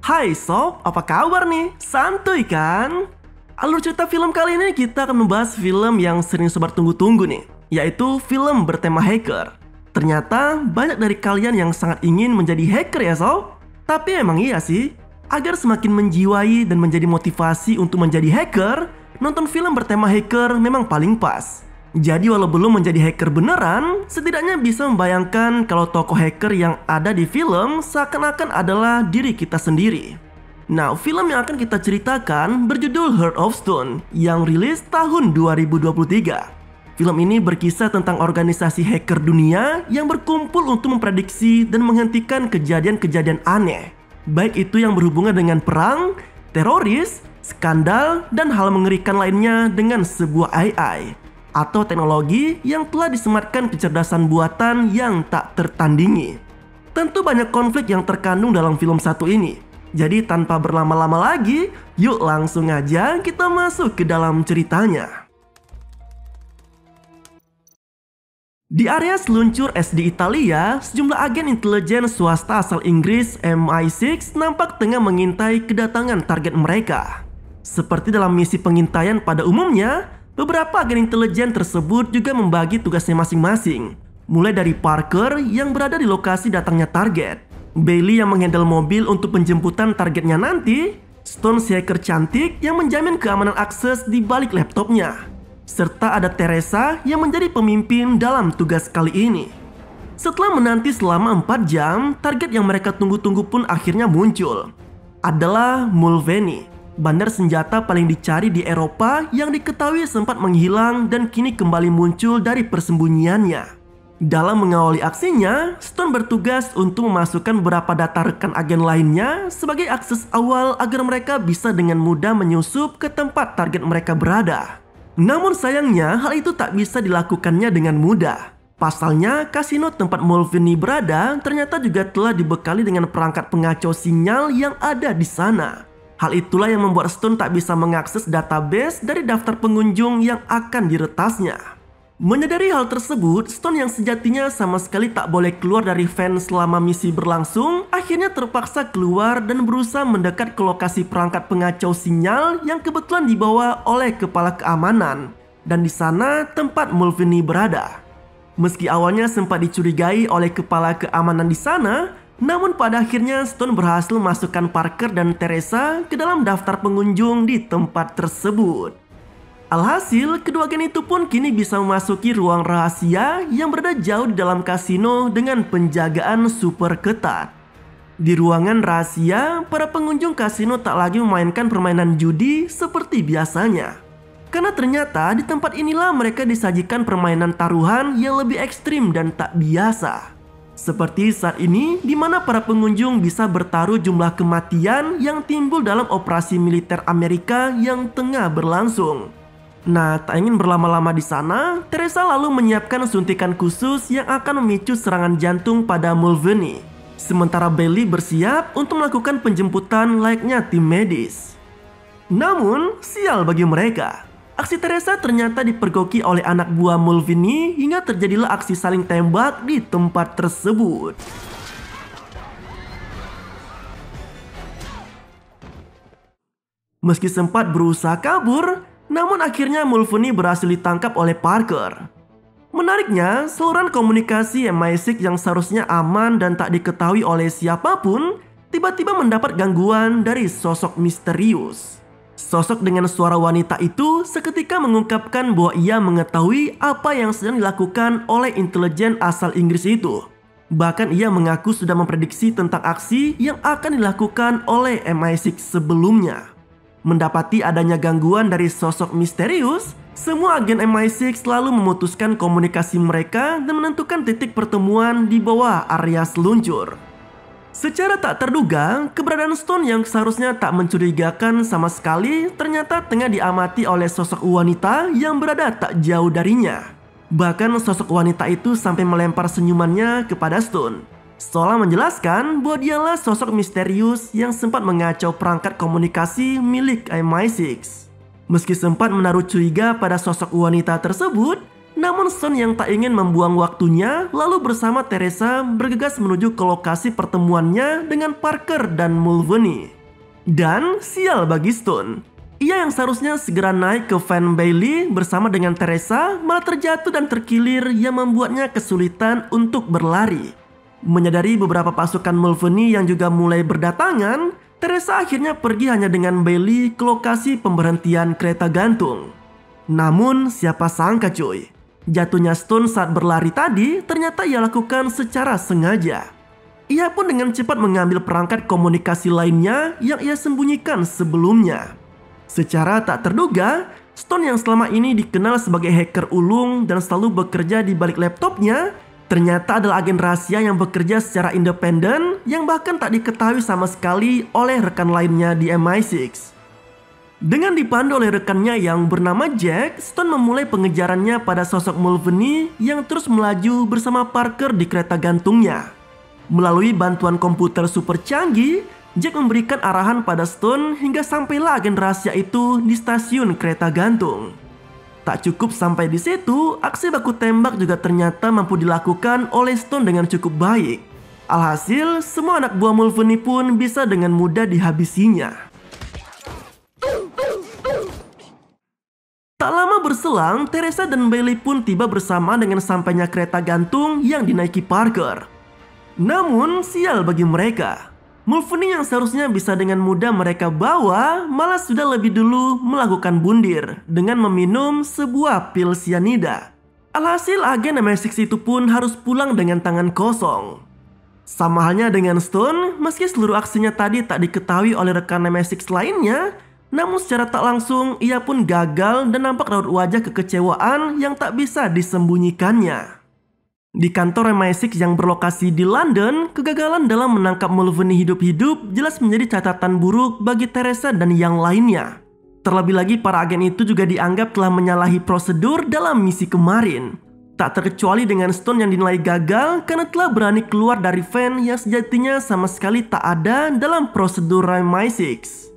Hai sob, apa kabar nih? Santuy kan? Alur cerita film kali ini kita akan membahas film yang sering sobat tunggu-tunggu nih, yaitu film bertema hacker. Ternyata banyak dari kalian yang sangat ingin menjadi hacker ya sob. Tapi emang iya sih, agar semakin menjiwai dan menjadi motivasi untuk menjadi hacker, nonton film bertema hacker memang paling pas. Jadi walau belum menjadi hacker beneran, setidaknya bisa membayangkan kalau tokoh hacker yang ada di film seakan-akan adalah diri kita sendiri. Nah, film yang akan kita ceritakan berjudul Heart of Stone yang rilis tahun 2023. Film ini berkisah tentang organisasi hacker dunia yang berkumpul untuk memprediksi dan menghentikan kejadian-kejadian aneh. Baik itu yang berhubungan dengan perang, teroris, skandal, dan hal mengerikan lainnya dengan sebuah AI atau teknologi yang telah disematkan kecerdasan buatan yang tak tertandingi. Tentu banyak konflik yang terkandung dalam film satu ini. Jadi tanpa berlama-lama lagi, yuk langsung aja kita masuk ke dalam ceritanya. Di area seluncur SD Italia, sejumlah agen intelijen swasta asal Inggris MI6 nampak tengah mengintai kedatangan target mereka. Seperti dalam misi pengintaian pada umumnya, beberapa agen intelijen tersebut juga membagi tugasnya masing-masing. Mulai dari Parker yang berada di lokasi datangnya target, Bailey yang menghandle mobil untuk penjemputan targetnya nanti, Stone si hacker cantik yang menjamin keamanan akses di balik laptopnya, serta ada Teresa yang menjadi pemimpin dalam tugas kali ini. Setelah menanti selama 4 jam, target yang mereka tunggu-tunggu pun akhirnya muncul. Adalah Mulvaney, bandar senjata paling dicari di Eropa yang diketahui sempat menghilang dan kini kembali muncul dari persembunyiannya. Dalam mengawali aksinya, Stone bertugas untuk memasukkan beberapa data rekan agen lainnya sebagai akses awal agar mereka bisa dengan mudah menyusup ke tempat target mereka berada. Namun sayangnya hal itu tak bisa dilakukannya dengan mudah. Pasalnya, kasino tempat Mulvaney berada ternyata juga telah dibekali dengan perangkat pengacau sinyal yang ada di sana. Hal itulah yang membuat Stone tak bisa mengakses database dari daftar pengunjung yang akan diretasnya. Menyadari hal tersebut, Stone yang sejatinya sama sekali tak boleh keluar dari van selama misi berlangsung, akhirnya terpaksa keluar dan berusaha mendekat ke lokasi perangkat pengacau sinyal yang kebetulan dibawa oleh kepala keamanan. Dan di sana tempat Mulvaney berada. Meski awalnya sempat dicurigai oleh kepala keamanan di sana, namun pada akhirnya Stone berhasil masukkan Parker dan Teresa ke dalam daftar pengunjung di tempat tersebut. Alhasil, kedua agen itu pun kini bisa memasuki ruang rahasia yang berada jauh di dalam kasino dengan penjagaan super ketat. Di ruangan rahasia, para pengunjung kasino tak lagi memainkan permainan judi seperti biasanya. Karena ternyata di tempat inilah mereka disajikan permainan taruhan yang lebih ekstrim dan tak biasa. Seperti saat ini, di mana para pengunjung bisa bertaruh jumlah kematian yang timbul dalam operasi militer Amerika yang tengah berlangsung. Nah, tak ingin berlama-lama di sana, Teresa lalu menyiapkan suntikan khusus yang akan memicu serangan jantung pada Mulvaney. Sementara Bailey bersiap untuk melakukan penjemputan layaknya tim medis. Namun, sial bagi mereka. Aksi Teresa ternyata dipergoki oleh anak buah Mulvaney hingga terjadilah aksi saling tembak di tempat tersebut. Meski sempat berusaha kabur, namun akhirnya Mulvaney berhasil ditangkap oleh Parker. Menariknya, saluran komunikasi MI6 yang seharusnya aman dan tak diketahui oleh siapapun, tiba-tiba mendapat gangguan dari sosok misterius. Sosok dengan suara wanita itu seketika mengungkapkan bahwa ia mengetahui apa yang sedang dilakukan oleh intelijen asal Inggris itu. Bahkan ia mengaku sudah memprediksi tentang aksi yang akan dilakukan oleh MI6 sebelumnya. Mendapati adanya gangguan dari sosok misterius, semua agen MI6 selalu memutuskan komunikasi mereka dan menentukan titik pertemuan di bawah area seluncur. Secara tak terduga, keberadaan Stone yang seharusnya tak mencurigakan sama sekali ternyata tengah diamati oleh sosok wanita yang berada tak jauh darinya. Bahkan sosok wanita itu sampai melempar senyumannya kepada Stone, seolah menjelaskan bahwa dialah sosok misterius yang sempat mengacau perangkat komunikasi milik MI6. Meski sempat menaruh curiga pada sosok wanita tersebut, namun Stone yang tak ingin membuang waktunya lalu bersama Teresa bergegas menuju ke lokasi pertemuannya dengan Parker dan Mulvaney. Dan sial bagi Stone. Ia yang seharusnya segera naik ke Van Bailey bersama dengan Teresa malah terjatuh dan terkilir yang membuatnya kesulitan untuk berlari. Menyadari beberapa pasukan Mulvaney yang juga mulai berdatangan, Teresa akhirnya pergi hanya dengan Bailey ke lokasi pemberhentian kereta gantung. Namun siapa sangka cuy, jatuhnya Stone saat berlari tadi ternyata ia lakukan secara sengaja. Ia pun dengan cepat mengambil perangkat komunikasi lainnya yang ia sembunyikan sebelumnya. Secara tak terduga, Stone yang selama ini dikenal sebagai hacker ulung dan selalu bekerja di balik laptopnya, ternyata adalah agen rahasia yang bekerja secara independen yang bahkan tak diketahui sama sekali oleh rekan lainnya di MI6. Dengan dipandu oleh rekannya yang bernama Jack, Stone memulai pengejarannya pada sosok Mulvaney yang terus melaju bersama Parker di kereta gantungnya. Melalui bantuan komputer super canggih, Jack memberikan arahan pada Stone hingga sampailah agen rahasia itu di stasiun kereta gantung. Tak cukup sampai di situ, aksi baku tembak juga ternyata mampu dilakukan oleh Stone dengan cukup baik. Alhasil, semua anak buah Mulvaney pun bisa dengan mudah dihabisinya. Tak lama berselang, Teresa dan Bailey pun tiba bersama dengan sampainya kereta gantung yang dinaiki Parker. Namun, sial bagi mereka. Mulvaney yang seharusnya bisa dengan mudah mereka bawa malah sudah lebih dulu melakukan bundir dengan meminum sebuah pil sianida. Alhasil agen MI6 itu pun harus pulang dengan tangan kosong. Sama halnya dengan Stone, meski seluruh aksinya tadi tak diketahui oleh rekan MI6 lainnya, namun secara tak langsung ia pun gagal dan nampak raut wajah kekecewaan yang tak bisa disembunyikannya. Di kantor MI6 yang berlokasi di London, kegagalan dalam menangkap Mulvaney hidup-hidup jelas menjadi catatan buruk bagi Teresa dan yang lainnya. Terlebih lagi para agen itu juga dianggap telah menyalahi prosedur dalam misi kemarin. Tak terkecuali dengan Stone yang dinilai gagal karena telah berani keluar dari van yang sejatinya sama sekali tak ada dalam prosedur MI6.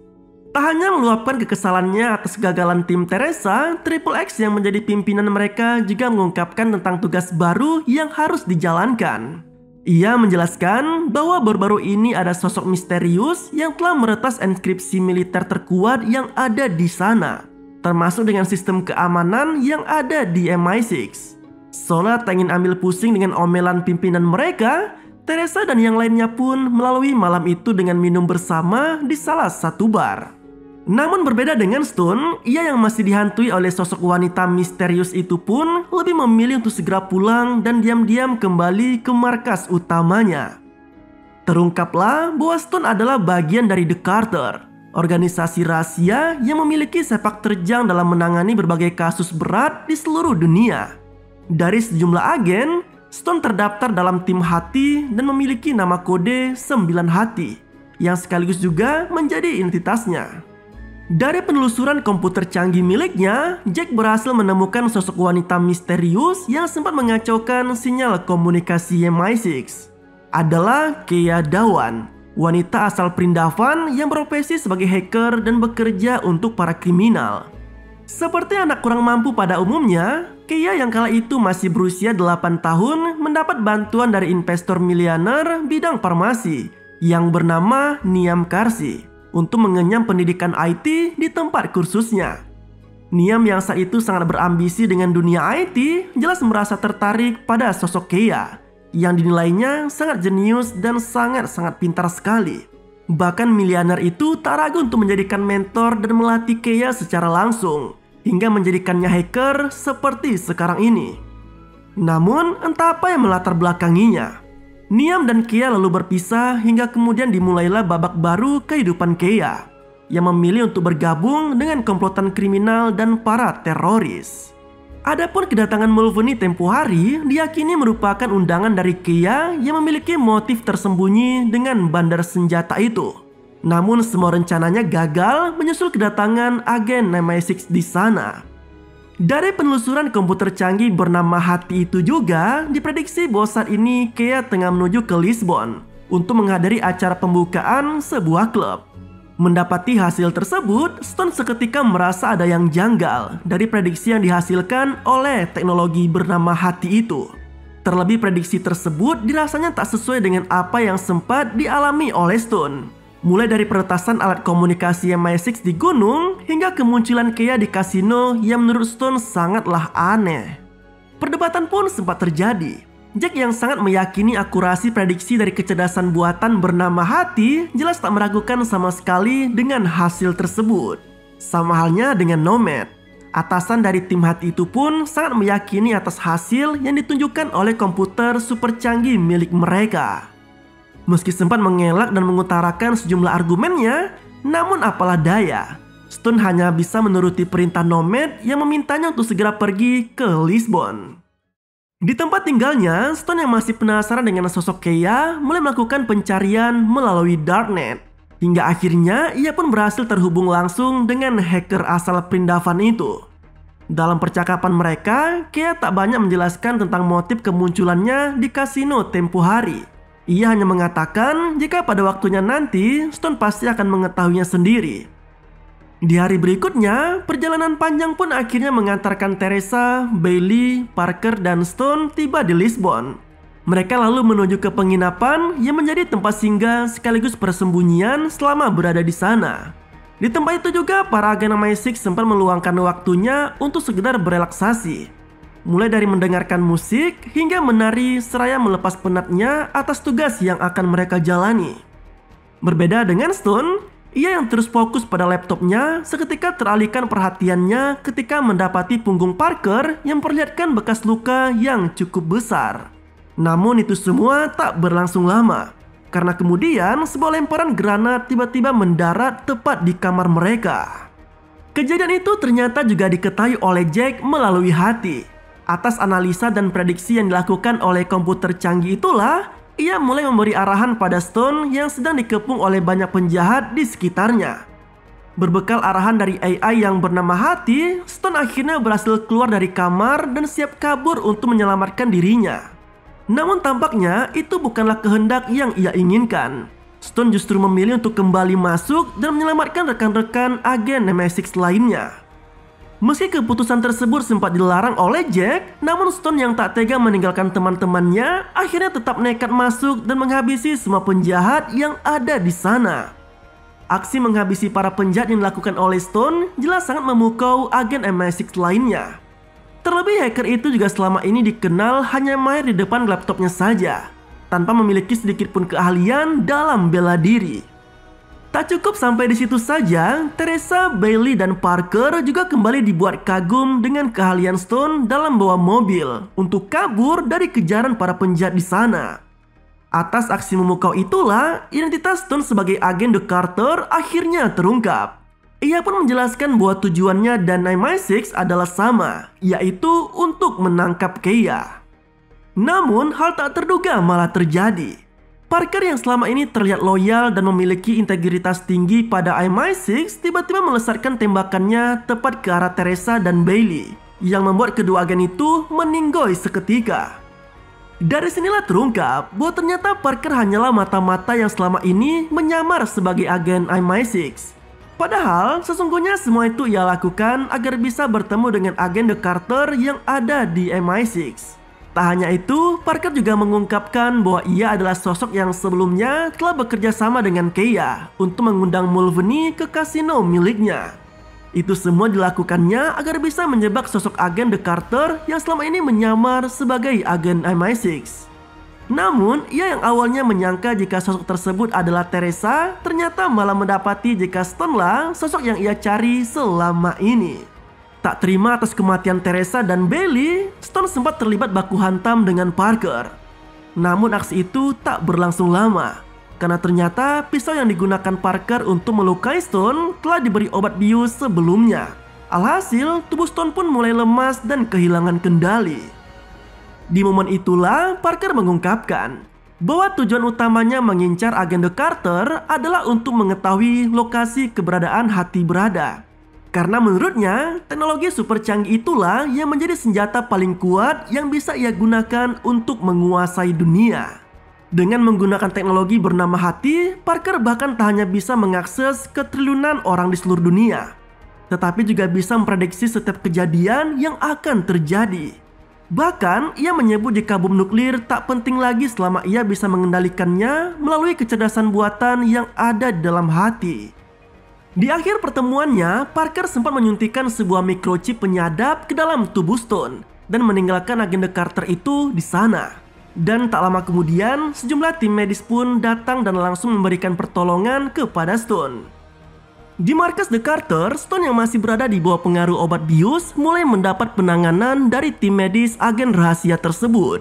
Tak hanya meluapkan kekesalannya atas kegagalan tim Teresa, Triple X yang menjadi pimpinan mereka juga mengungkapkan tentang tugas baru yang harus dijalankan. Ia menjelaskan bahwa baru-baru ini ada sosok misterius yang telah meretas enkripsi militer terkuat yang ada di sana, termasuk dengan sistem keamanan yang ada di MI6. Soalnya tak ingin ambil pusing dengan omelan pimpinan mereka, Teresa dan yang lainnya pun melalui malam itu dengan minum bersama di salah satu bar. Namun berbeda dengan Stone, ia yang masih dihantui oleh sosok wanita misterius itu pun lebih memilih untuk segera pulang dan diam-diam kembali ke markas utamanya. Terungkaplah bahwa Stone adalah bagian dari The Carter, organisasi rahasia yang memiliki sepak terjang dalam menangani berbagai kasus berat di seluruh dunia. Dari sejumlah agen, Stone terdaftar dalam tim hati dan memiliki nama kode 9 hati, yang sekaligus juga menjadi identitasnya. Dari penelusuran komputer canggih miliknya, Jack berhasil menemukan sosok wanita misterius yang sempat mengacaukan sinyal komunikasi MI6. Adalah Kea Dawan, wanita asal Prindavan yang berprofesi sebagai hacker dan bekerja untuk para kriminal. Seperti anak kurang mampu pada umumnya, Kea yang kala itu masih berusia 8 tahun mendapat bantuan dari investor miliuner bidang farmasi yang bernama Niam Karsi untuk mengenyam pendidikan IT di tempat kursusnya. Niam yang saat itu sangat berambisi dengan dunia IT jelas merasa tertarik pada sosok Kea yang dinilainya sangat jenius dan sangat-sangat pintar sekali. Bahkan miliuner itu tak ragu untuk menjadikan mentor dan melatih Kea secara langsung hingga menjadikannya hacker seperti sekarang ini. Namun entah apa yang melatar belakanginya, Niam dan Kea lalu berpisah hingga kemudian dimulailah babak baru kehidupan Kea yang memilih untuk bergabung dengan komplotan kriminal dan para teroris. Adapun kedatangan Mulvaney tempo hari diyakini merupakan undangan dari Kea yang memiliki motif tersembunyi dengan bandar senjata itu. Namun semua rencananya gagal menyusul kedatangan agen MI6 di sana. Dari penelusuran komputer canggih bernama Hati itu juga diprediksi bahwa saat ini Kea tengah menuju ke Lisbon untuk menghadiri acara pembukaan sebuah klub. Mendapati hasil tersebut, Stone seketika merasa ada yang janggal dari prediksi yang dihasilkan oleh teknologi bernama Hati itu. Terlebih prediksi tersebut dirasanya tak sesuai dengan apa yang sempat dialami oleh Stone. Mulai dari peretasan alat komunikasi MI6 di gunung hingga kemunculan Kea di kasino yang menurut Stone sangatlah aneh. Perdebatan pun sempat terjadi. Jack yang sangat meyakini akurasi prediksi dari kecerdasan buatan bernama Hati jelas tak meragukan sama sekali dengan hasil tersebut. Sama halnya dengan Nomad. Atasan dari tim Hati itu pun sangat meyakini atas hasil yang ditunjukkan oleh komputer super canggih milik mereka. Meski sempat mengelak dan mengutarakan sejumlah argumennya, namun apalah daya, Stone hanya bisa menuruti perintah Nomad yang memintanya untuk segera pergi ke Lisbon. Di tempat tinggalnya, Stone yang masih penasaran dengan sosok Kea mulai melakukan pencarian melalui Darknet. Hingga akhirnya ia pun berhasil terhubung langsung dengan hacker asal Prindavan itu. Dalam percakapan mereka, Kea tak banyak menjelaskan tentang motif kemunculannya di kasino tempo hari. Ia hanya mengatakan jika pada waktunya nanti Stone pasti akan mengetahuinya sendiri. Di hari berikutnya, perjalanan panjang pun akhirnya mengantarkan Teresa, Bailey, Parker, dan Stone tiba di Lisbon. Mereka lalu menuju ke penginapan yang menjadi tempat singgah sekaligus persembunyian selama berada di sana. Di tempat itu juga para agen MI6 sempat meluangkan waktunya untuk sekedar berelaksasi. Mulai dari mendengarkan musik hingga menari seraya melepas penatnya atas tugas yang akan mereka jalani. Berbeda dengan Stone, ia yang terus fokus pada laptopnya seketika teralihkan perhatiannya ketika mendapati punggung Parker yang memperlihatkan bekas luka yang cukup besar. Namun itu semua tak berlangsung lama, karena kemudian sebuah lemparan granat tiba-tiba mendarat tepat di kamar mereka. Kejadian itu ternyata juga diketahui oleh Jack melalui Hati. Atas analisa dan prediksi yang dilakukan oleh komputer canggih itulah, ia mulai memberi arahan pada Stone yang sedang dikepung oleh banyak penjahat di sekitarnya. Berbekal arahan dari AI yang bernama Hati, Stone akhirnya berhasil keluar dari kamar dan siap kabur untuk menyelamatkan dirinya. Namun tampaknya itu bukanlah kehendak yang ia inginkan. Stone justru memilih untuk kembali masuk dan menyelamatkan rekan-rekan agen MI6 lainnya. Meski keputusan tersebut sempat dilarang oleh Jack, namun Stone yang tak tega meninggalkan teman-temannya akhirnya tetap nekat masuk dan menghabisi semua penjahat yang ada di sana. Aksi menghabisi para penjahat yang dilakukan oleh Stone jelas sangat memukau agen MI6 lainnya. Terlebih hacker itu juga selama ini dikenal hanya mahir di depan laptopnya saja, tanpa memiliki sedikit pun keahlian dalam bela diri. Tak cukup sampai di situ saja, Teresa, Bailey, dan Parker juga kembali dibuat kagum dengan keahlian Stone dalam bawa mobil untuk kabur dari kejaran para penjahat di sana. Atas aksi memukau itulah, identitas Stone sebagai agen The Carter akhirnya terungkap. Ia pun menjelaskan bahwa tujuannya dan MI6 adalah sama, yaitu untuk menangkap Kea. Namun, hal tak terduga malah terjadi. Parker yang selama ini terlihat loyal dan memiliki integritas tinggi pada MI6 tiba-tiba melesatkan tembakannya tepat ke arah Teresa dan Bailey, yang membuat kedua agen itu meninggoy seketika. Dari sinilah terungkap bahwa ternyata Parker hanyalah mata-mata yang selama ini menyamar sebagai agen MI6. Padahal sesungguhnya semua itu ia lakukan agar bisa bertemu dengan agen The Carter yang ada di MI6. Tak hanya itu, Parker juga mengungkapkan bahwa ia adalah sosok yang sebelumnya telah bekerja sama dengan Kea untuk mengundang Mulvaney ke kasino miliknya. Itu semua dilakukannya agar bisa menjebak sosok agen The Carter yang selama ini menyamar sebagai agen MI6. Namun, ia yang awalnya menyangka jika sosok tersebut adalah Teresa, ternyata malah mendapati jika Stone lah sosok yang ia cari selama ini. Tak terima atas kematian Teresa dan Bailey, Stone sempat terlibat baku hantam dengan Parker. Namun aksi itu tak berlangsung lama, karena ternyata pisau yang digunakan Parker untuk melukai Stone telah diberi obat bius sebelumnya. Alhasil, tubuh Stone pun mulai lemas dan kehilangan kendali. Di momen itulah, Parker mengungkapkan bahwa tujuan utamanya mengincar agen The Carter adalah untuk mengetahui lokasi keberadaan Hati berada. Karena menurutnya, teknologi super canggih itulah yang menjadi senjata paling kuat yang bisa ia gunakan untuk menguasai dunia. Dengan menggunakan teknologi bernama Hati, Parker bahkan tak hanya bisa mengakses ke triliunan orang di seluruh dunia, tetapi juga bisa memprediksi setiap kejadian yang akan terjadi. Bahkan, ia menyebut jika bom nuklir tak penting lagi selama ia bisa mengendalikannya melalui kecerdasan buatan yang ada di dalam hati. Di akhir pertemuannya, Parker sempat menyuntikkan sebuah microchip penyadap ke dalam tubuh Stone dan meninggalkan agenda Carter itu di sana. Dan tak lama kemudian, sejumlah tim medis pun datang dan langsung memberikan pertolongan kepada Stone. Di markas The Carter, Stone yang masih berada di bawah pengaruh obat bius mulai mendapat penanganan dari tim medis agen rahasia tersebut.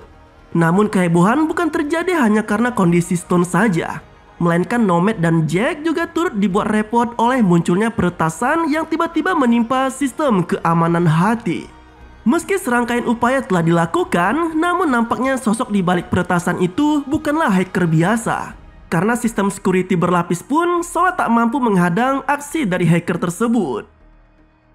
Namun kehebohan bukan terjadi hanya karena kondisi Stone saja, melainkan Nomad dan Jack juga turut dibuat repot oleh munculnya peretasan yang tiba-tiba menimpa sistem keamanan hati. Meski serangkaian upaya telah dilakukan, namun nampaknya sosok di balik peretasan itu bukanlah hacker biasa. Karena sistem security berlapis pun seolah tak mampu menghadang aksi dari hacker tersebut.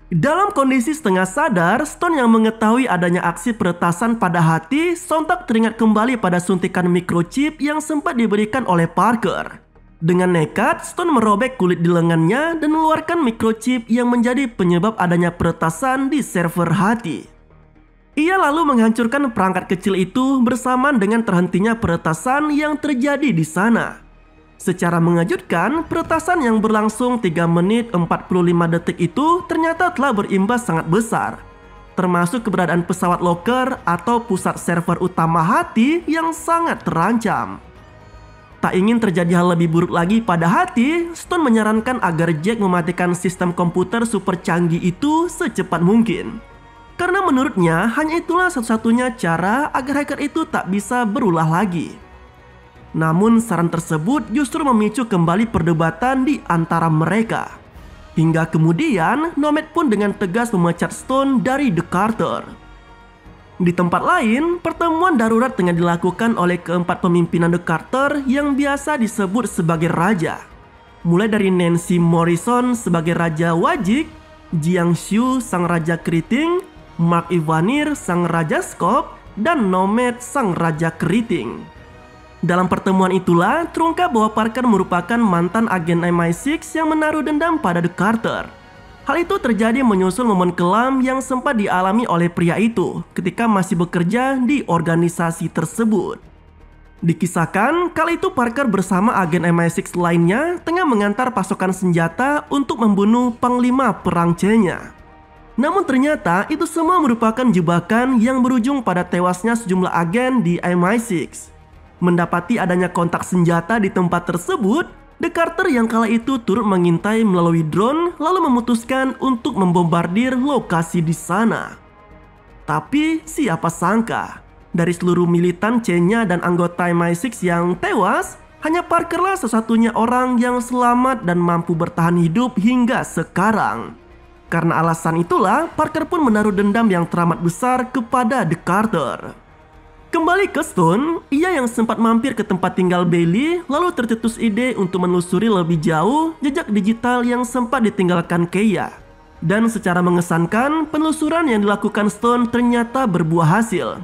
Dalam kondisi setengah sadar, Stone yang mengetahui adanya aksi peretasan pada hati sontak teringat kembali pada suntikan microchip yang sempat diberikan oleh Parker. Dengan nekat, Stone merobek kulit di lengannya dan mengeluarkan microchip yang menjadi penyebab adanya peretasan di server hati. Ia lalu menghancurkan perangkat kecil itu bersamaan dengan terhentinya peretasan yang terjadi di sana. Secara mengejutkan, peretasan yang berlangsung 3 menit 45 detik itu ternyata telah berimbas sangat besar, termasuk keberadaan pesawat locker atau pusat server utama hati yang sangat terancam. Tak ingin terjadi hal lebih buruk lagi pada hati, Stone menyarankan agar Jack mematikan sistem komputer super canggih itu secepat mungkin. Karena menurutnya hanya itulah satu-satunya cara agar hacker itu tak bisa berulah lagi. Namun saran tersebut justru memicu kembali perdebatan di antara mereka. Hingga kemudian Nomad pun dengan tegas memecat Stone dari The Carter. Di tempat lain, pertemuan darurat tengah dilakukan oleh keempat pemimpinan The Carter yang biasa disebut sebagai raja. Mulai dari Nancy Morrison sebagai Raja Wajik, Jiang Shu sang Raja Keriting, Mark Ivanir sang Raja Skop, dan Nomad sang Raja Keriting. Dalam pertemuan itulah terungkap bahwa Parker merupakan mantan agen MI6 yang menaruh dendam pada The Carter. Hal itu terjadi menyusul momen kelam yang sempat dialami oleh pria itu ketika masih bekerja di organisasi tersebut. Dikisahkan kala itu Parker bersama agen MI6 lainnya tengah mengantar pasokan senjata untuk membunuh Panglima Perang C-nya. Namun ternyata itu semua merupakan jebakan yang berujung pada tewasnya sejumlah agen di MI6. Mendapati adanya kontak senjata di tempat tersebut, The Carter yang kala itu turut mengintai melalui drone lalu memutuskan untuk membombardir lokasi di sana. Tapi siapa sangka, dari seluruh militan C-nya dan anggota MI6 yang tewas, hanya Parkerlah satu-satunya orang yang selamat dan mampu bertahan hidup hingga sekarang. Karena alasan itulah, Parker pun menaruh dendam yang teramat besar kepada The Carter. Kembali ke Stone, ia yang sempat mampir ke tempat tinggal Bailey lalu tercetus ide untuk menelusuri lebih jauh jejak digital yang sempat ditinggalkan Keia. Dan secara mengesankan, penelusuran yang dilakukan Stone ternyata berbuah hasil.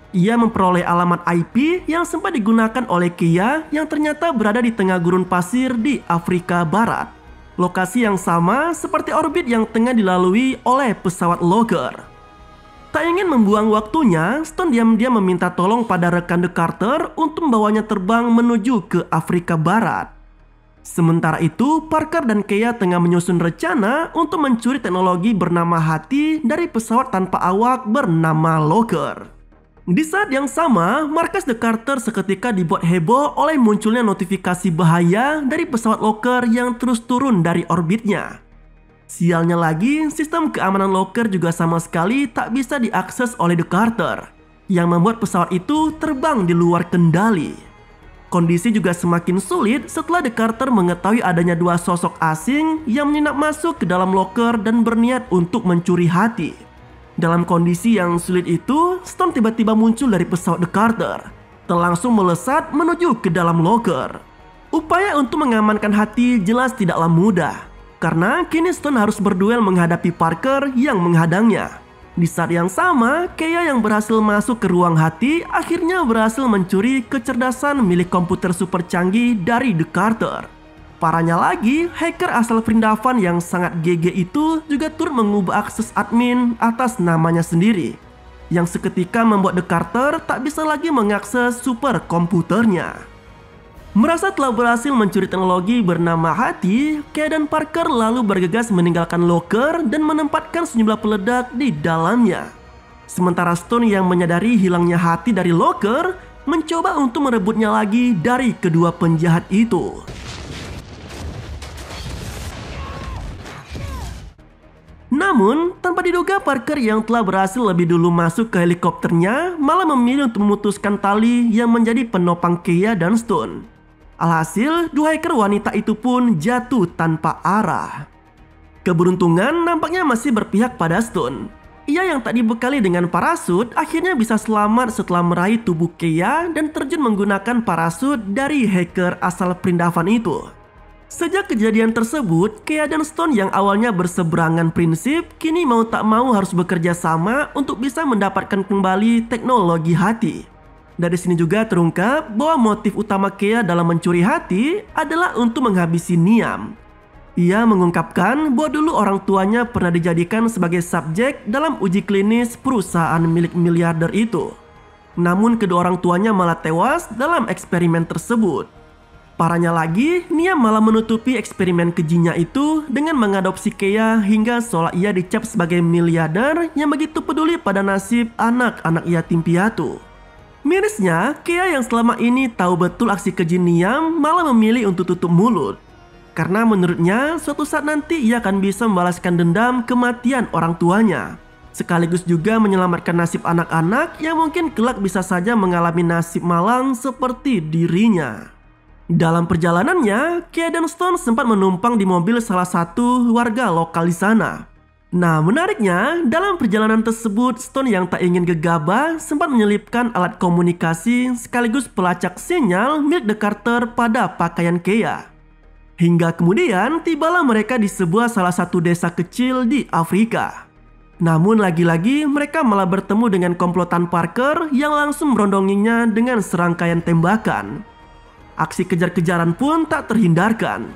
Ia memperoleh alamat IP yang sempat digunakan oleh Keia yang ternyata berada di tengah gurun pasir di Afrika Barat. Lokasi yang sama seperti orbit yang tengah dilalui oleh pesawat Locker. Tak ingin membuang waktunya, Stone diam-diam meminta tolong pada rekan The Carter untuk membawanya terbang menuju ke Afrika Barat. Sementara itu, Parker dan Keia tengah menyusun rencana untuk mencuri teknologi bernama Hati dari pesawat tanpa awak bernama Locker. Di saat yang sama, markas The Carter seketika dibuat heboh oleh munculnya notifikasi bahaya dari pesawat Locker yang terus turun dari orbitnya. Sialnya lagi, sistem keamanan Locker juga sama sekali tak bisa diakses oleh The Carter, yang membuat pesawat itu terbang di luar kendali. Kondisi juga semakin sulit setelah The Carter mengetahui adanya dua sosok asing yang menyelinap masuk ke dalam Locker dan berniat untuk mencuri Hati. Dalam kondisi yang sulit itu, Stone tiba-tiba muncul dari pesawat The Carter, langsung melesat menuju ke dalam Locker. Upaya untuk mengamankan Hati jelas tidaklah mudah, karena kini Stone harus berduel menghadapi Parker yang menghadangnya. Di saat yang sama, Keia yang berhasil masuk ke ruang Hati akhirnya berhasil mencuri kecerdasan milik komputer super canggih dari The Carter. Parahnya lagi, hacker asal Vrindavan yang sangat GG itu juga turut mengubah akses admin atas namanya sendiri. yang seketika membuat The Carter tak bisa lagi mengakses superkomputernya. Merasa telah berhasil mencuri teknologi bernama hati, Kea dan Parker lalu bergegas meninggalkan loker dan menempatkan sejumlah peledak di dalamnya. Sementara Stone yang menyadari hilangnya hati dari loker, mencoba untuk merebutnya lagi dari kedua penjahat itu. Namun, tanpa diduga Parker yang telah berhasil lebih dulu masuk ke helikopternya malah memilih untuk memutuskan tali yang menjadi penopang Kea dan Stone. Alhasil, dua hacker wanita itu pun jatuh tanpa arah. Keberuntungan nampaknya masih berpihak pada Stone. Ia yang tak dibekali dengan parasut akhirnya bisa selamat setelah meraih tubuh Kea dan terjun menggunakan parasut dari hacker asal Prindavan itu. Sejak kejadian tersebut, Kea dan Stone yang awalnya berseberangan prinsip kini mau tak mau harus bekerja sama untuk bisa mendapatkan kembali teknologi hati. Dari sini juga terungkap bahwa motif utama Kea dalam mencuri hati adalah untuk menghabisi Niam. Ia mengungkapkan bahwa dulu orang tuanya pernah dijadikan sebagai subjek dalam uji klinis perusahaan milik miliarder itu. Namun kedua orang tuanya malah tewas dalam eksperimen tersebut. Parahnya lagi, Niam malah menutupi eksperimen kejinya itu dengan mengadopsi Kea hingga seolah ia dicap sebagai miliarder yang begitu peduli pada nasib anak-anak yatim piatu. Mirisnya, Kea yang selama ini tahu betul aksi keji Niam malah memilih untuk tutup mulut. Karena menurutnya suatu saat nanti ia akan bisa membalaskan dendam kematian orang tuanya. Sekaligus juga menyelamatkan nasib anak-anak yang mungkin kelak bisa saja mengalami nasib malang seperti dirinya. Dalam perjalanannya, Kea dan Stone sempat menumpang di mobil salah satu warga lokal di sana. Nah, menariknya, dalam perjalanan tersebut, Stone yang tak ingin gegabah sempat menyelipkan alat komunikasi sekaligus pelacak sinyal milik The Carter pada pakaian Kea. Hingga kemudian, tibalah mereka di sebuah salah satu desa kecil di Afrika. Namun lagi-lagi mereka malah bertemu dengan komplotan Parker yang langsung merondonginya dengan serangkaian tembakan. Aksi kejar-kejaran pun tak terhindarkan.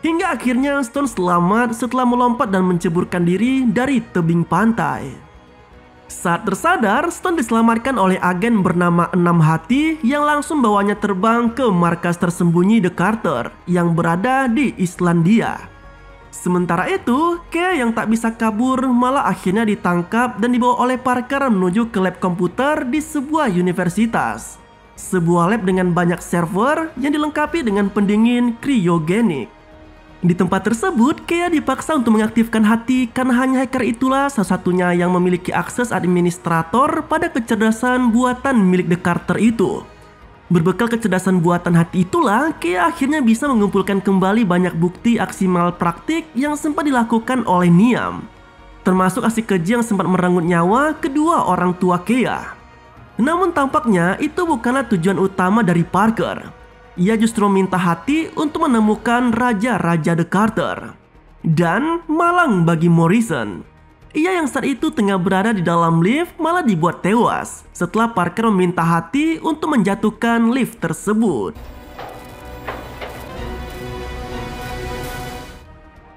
Hingga akhirnya Stone selamat setelah melompat dan menceburkan diri dari tebing pantai. Saat tersadar, Stone diselamatkan oleh agen bernama Enam Hati yang langsung bawanya terbang ke markas tersembunyi The Carter yang berada di Islandia. Sementara itu, Kea yang tak bisa kabur malah akhirnya ditangkap dan dibawa oleh Parker menuju ke lab komputer di sebuah universitas. Sebuah lab dengan banyak server yang dilengkapi dengan pendingin kriogenik. Di tempat tersebut, Kea dipaksa untuk mengaktifkan hati karena hanya hacker itulah satu-satunya yang memiliki akses administrator pada kecerdasan buatan milik The Carter itu. Berbekal kecerdasan buatan hati itulah, Kea akhirnya bisa mengumpulkan kembali banyak bukti aksi malpraktik yang sempat dilakukan oleh Niam. Termasuk aksi keji yang sempat merenggut nyawa kedua orang tua Kea. Namun tampaknya itu bukanlah tujuan utama dari Parker. Ia justru minta hati untuk menemukan raja-raja The Carter. Dan malang bagi Morrison. Ia yang saat itu tengah berada di dalam lift malah dibuat tewas setelah Parker meminta hati untuk menjatuhkan lift tersebut.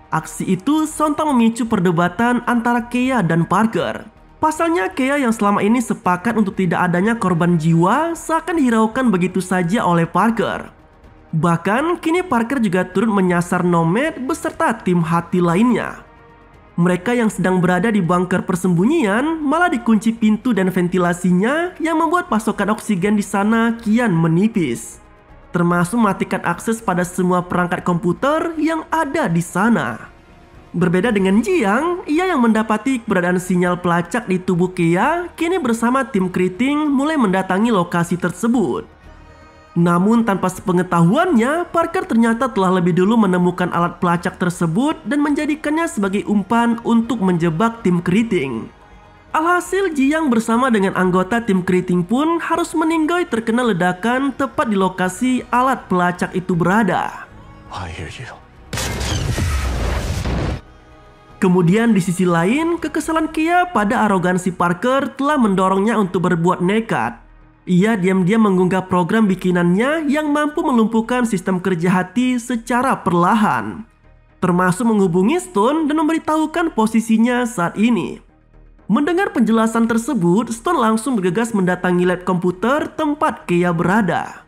Aksi itu sontak memicu perdebatan antara Kea dan Parker. Pasalnya Kea yang selama ini sepakat untuk tidak adanya korban jiwa seakan dihiraukan begitu saja oleh Parker. Bahkan kini Parker juga turut menyasar Nomad beserta tim hati lainnya. Mereka yang sedang berada di bunker persembunyian malah dikunci pintu dan ventilasinya yang membuat pasokan oksigen di sana kian menipis. Termasuk mematikan akses pada semua perangkat komputer yang ada di sana. Berbeda dengan Jiang, ia yang mendapati keberadaan sinyal pelacak di tubuh Kea kini bersama tim Kriting mulai mendatangi lokasi tersebut. Namun tanpa sepengetahuannya, Parker ternyata telah lebih dulu menemukan alat pelacak tersebut dan menjadikannya sebagai umpan untuk menjebak tim Kriting. Alhasil Jiang bersama dengan anggota tim Kriting pun harus meninggoy terkena ledakan tepat di lokasi alat pelacak itu berada. I hear you. Kemudian di sisi lain, kekesalan Kea pada arogansi Parker telah mendorongnya untuk berbuat nekat. Ia diam-diam mengunggah program bikinannya yang mampu melumpuhkan sistem kerja hati secara perlahan. Termasuk menghubungi Stone dan memberitahukan posisinya saat ini. Mendengar penjelasan tersebut, Stone langsung bergegas mendatangi lab komputer tempat Kea berada.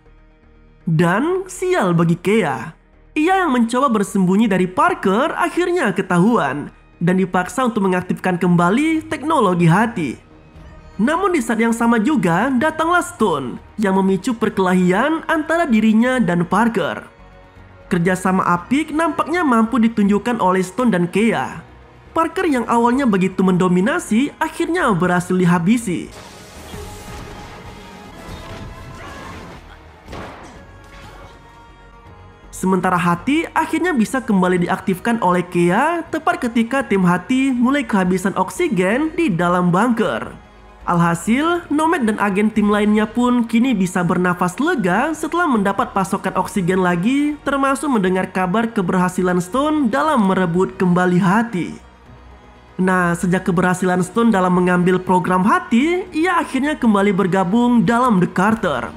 Dan sial bagi Kea, ia yang mencoba bersembunyi dari Parker akhirnya ketahuan dan dipaksa untuk mengaktifkan kembali teknologi hati. Namun di saat yang sama juga datanglah Stone yang memicu perkelahian antara dirinya dan Parker. Kerjasama apik nampaknya mampu ditunjukkan oleh Stone dan Kea. Parker yang awalnya begitu mendominasi akhirnya berhasil dihabisi. Sementara hati akhirnya bisa kembali diaktifkan oleh Kea tepat ketika tim hati mulai kehabisan oksigen di dalam bunker. Alhasil, Nomad dan agen tim lainnya pun kini bisa bernafas lega setelah mendapat pasokan oksigen lagi, termasuk mendengar kabar keberhasilan Stone dalam merebut kembali hati. Nah, sejak keberhasilan Stone dalam mengambil program hati, ia akhirnya kembali bergabung dalam The Carter.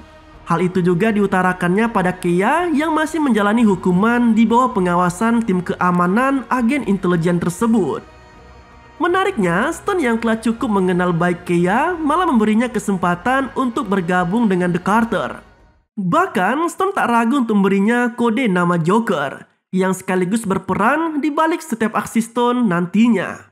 Hal itu juga diutarakannya pada Kea yang masih menjalani hukuman di bawah pengawasan tim keamanan agen intelijen tersebut. Menariknya, Stone yang telah cukup mengenal baik Kea malah memberinya kesempatan untuk bergabung dengan The Carter. Bahkan, Stone tak ragu untuk memberinya kode nama Joker, yang sekaligus berperan di balik setiap aksi Stone nantinya.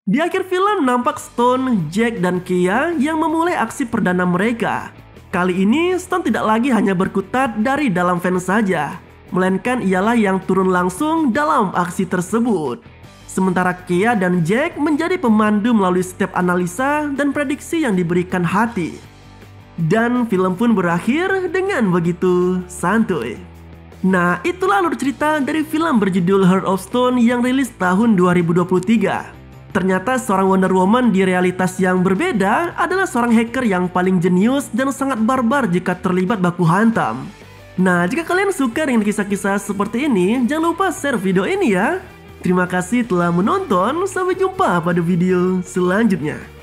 Di akhir film nampak Stone, Jack, dan Kea yang memulai aksi perdana mereka. Kali ini Stone tidak lagi hanya berkutat dari dalam fans saja, melainkan ialah yang turun langsung dalam aksi tersebut. Sementara Kea dan Jack menjadi pemandu melalui setiap analisa dan prediksi yang diberikan hati. Dan film pun berakhir dengan begitu santuy. Nah, itulah alur cerita dari film berjudul Heart of Stone yang rilis tahun 2023. Ternyata seorang Wonder Woman di realitas yang berbeda adalah seorang hacker yang paling jenius dan sangat barbar jika terlibat baku hantam. Nah, jika kalian suka dengan kisah-kisah seperti ini, jangan lupa share video ini ya. Terima kasih telah menonton, sampai jumpa pada video selanjutnya.